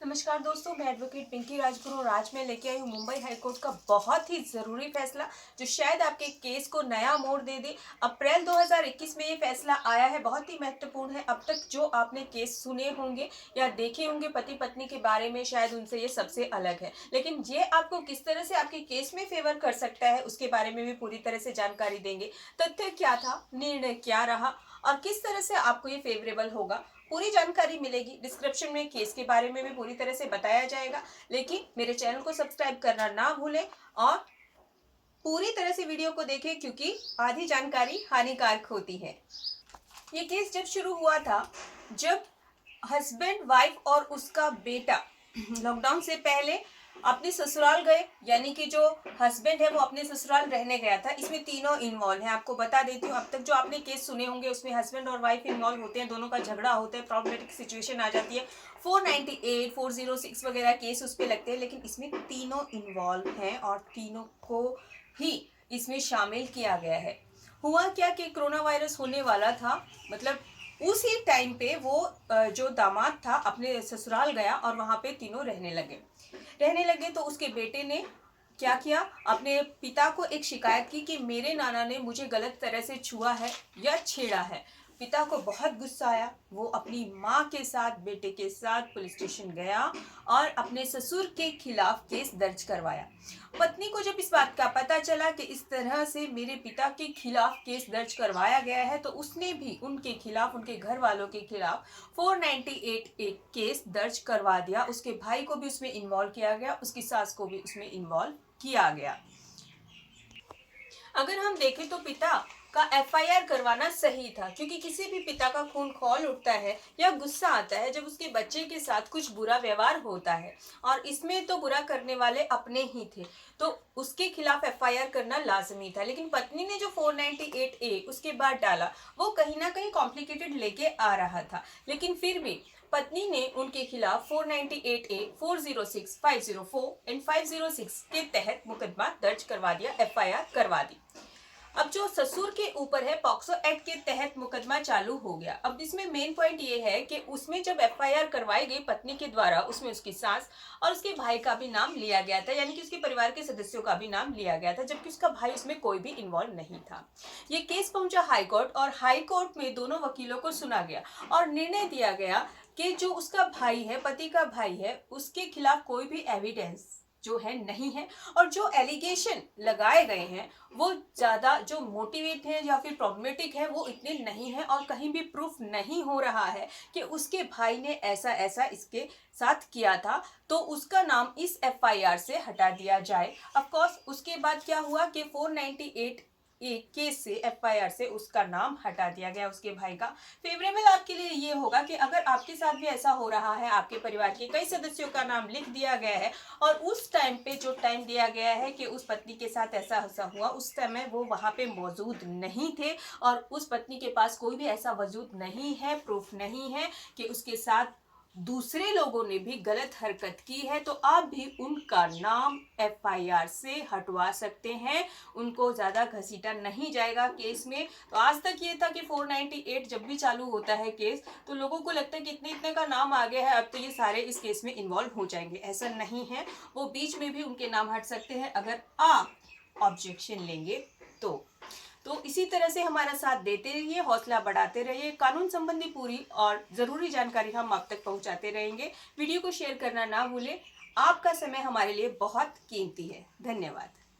नमस्कार दोस्तों, मैं एडवोकेट पिंकी राजगुरु और आज मैं लेके आई हूँ मुंबई हाईकोर्ट का बहुत ही ज़रूरी फैसला जो शायद आपके केस को नया मोड़ दे दे। अप्रैल 2021 में ये फैसला आया है, बहुत ही महत्वपूर्ण है। अब तक जो आपने केस सुने होंगे या देखे होंगे पति पत्नी के बारे में, शायद उनसे ये सबसे अलग है, लेकिन ये आपको किस तरह से आपके केस में फेवर कर सकता है उसके बारे में भी पूरी तरह से जानकारी देंगे। तथ्य क्या था, निर्णय क्या रहा और किस तरह से आपको ये फेवरेबल होगा, पूरी जानकारी मिलेगी। डिस्क्रिप्शन में केस के बारे में भी पूरी तरह से बताया जाएगा, लेकिन मेरे चैनल को सब्सक्राइब करना ना भूलें और पूरी तरह से वीडियो को देखें क्योंकि आधी जानकारी हानिकारक होती है। ये केस जब शुरू हुआ था, जब हस्बैंड, वाइफ और उसका बेटा लॉकडाउन से पहले अपने ससुराल गए, यानी कि जो हस्बैंड है वो अपने ससुराल रहने गया था। इसमें तीनों इन्वॉल्व हैं, आपको बता देती हूँ। अब तक जो आपने केस सुने होंगे उसमें हस्बैंड और वाइफ इन्वॉल्व होते हैं, दोनों का झगड़ा होता है, प्रॉब्लमेटिक सिचुएशन आ जाती है, 498, 406 वगैरह केस उस पर लगते हैं, लेकिन इसमें तीनों इन्वॉल्व हैं और तीनों को ही इसमें शामिल किया गया है। हुआ क्या कि कोरोना वायरस होने वाला था, मतलब उसी टाइम पे वो जो दामाद था अपने ससुराल गया और वहां पे तीनों रहने लगे। तो उसके बेटे ने क्या किया, अपने पिता को एक शिकायत की कि मेरे नाना ने मुझे गलत तरह से छुआ है या छेड़ा है। पिता को बहुत गुस्सा आया, वो अपनी माँ के साथ, बेटे के साथ पुलिस स्टेशन गया और अपने ससुर के खिलाफ केस दर्ज करवाया। पत्नी को जब इस बात का पता चला कि इस तरह से मेरे पिता के खिलाफ केस दर्ज करवाया गया है, तो उसने भी उनके खिलाफ, उनके घर वालों के खिलाफ 498 एक केस दर्ज करवा दिया। उसके भाई को भी उसमें इन्वॉल्व किया गया, उसकी सास को भी उसमें इन्वॉल्व किया गया। अगर हम देखें तो पिता का एफआईआर करवाना सही था, क्योंकि किसी भी पिता का खून खौल उठता है या गुस्सा आता है जब उसके बच्चे के साथ कुछ बुरा व्यवहार होता है, और इसमें तो बुरा करने वाले अपने ही थे, तो उसके खिलाफ एफआईआर करना लाजमी था। लेकिन पत्नी ने जो 498 ए उसके बाद डाला, वो कहीं ना कहीं कॉम्प्लिकेटेड लेके आ रहा था, लेकिन फिर भी पत्नी ने उनके खिलाफ 498 ए, 406, 504 एंड 506 के तहत मुकदमा दर्ज करवा दिया, एफआईआर करवा दी। अब जो ससुर के ऊपर है, पॉक्सो एक्ट के तहत मुकदमा चालू हो गया। अब इसमें मेन पॉइंट ये है कि उसमें जब एफआईआर करवाई गई पत्नी के द्वारा, उसमें उसकी सास और उसके भाई का भी नाम लिया गया था, यानी कि उसके परिवार के सदस्यों का भी नाम लिया गया था, जबकि उसका भाई उसमें कोई भी इन्वॉल्व नहीं था। ये केस पहुंचा हाई कोर्ट और हाई कोर्ट में दोनों वकीलों को सुना गया और निर्णय दिया गया कि जो उसका भाई है, पति का भाई है, उसके खिलाफ कोई भी एविडेंस जो है नहीं है, और जो एलिगेशन लगाए गए हैं वो ज्यादा जो मोटिवेट है या फिर प्रॉब्लमेटिक है वो इतने नहीं है, और कहीं भी प्रूफ नहीं हो रहा है कि उसके भाई ने ऐसा ऐसा इसके साथ किया था, तो उसका नाम इस एफआईआर से हटा दिया जाए। ऑफ कोर्स उसके बाद क्या हुआ कि 498 एक केस से, एफआईआर से उसका नाम हटा दिया गया उसके भाई का। फेवरेबल आपके लिए ये होगा कि अगर आपके साथ भी ऐसा हो रहा है, आपके परिवार के कई सदस्यों का नाम लिख दिया गया है और उस टाइम पे जो टाइम दिया गया है कि उस पत्नी के साथ ऐसा ऐसा हुआ, उस समय वो वहां पे मौजूद नहीं थे और उस पत्नी के पास कोई भी ऐसा वजूद नहीं है, प्रूफ नहीं है कि उसके साथ दूसरे लोगों ने भी गलत हरकत की है, तो आप भी उनका नाम एफआईआर से हटवा सकते हैं। उनको ज्यादा घसीटा नहीं जाएगा केस में। तो आज तक ये था कि 498 जब भी चालू होता है केस, तो लोगों को लगता है कि इतने इतने का नाम आ गया है, अब तो ये सारे इस केस में इन्वॉल्व हो जाएंगे। ऐसा नहीं है, वो बीच में भी उनके नाम हट सकते हैं अगर आप ऑब्जेक्शन लेंगे तो इसी तरह से हमारा साथ देते रहिए, हौसला बढ़ाते रहिए। कानून संबंधी पूरी और जरूरी जानकारी हम आप तक पहुंचाते रहेंगे। वीडियो को शेयर करना ना भूलें। आपका समय हमारे लिए बहुत कीमती है। धन्यवाद।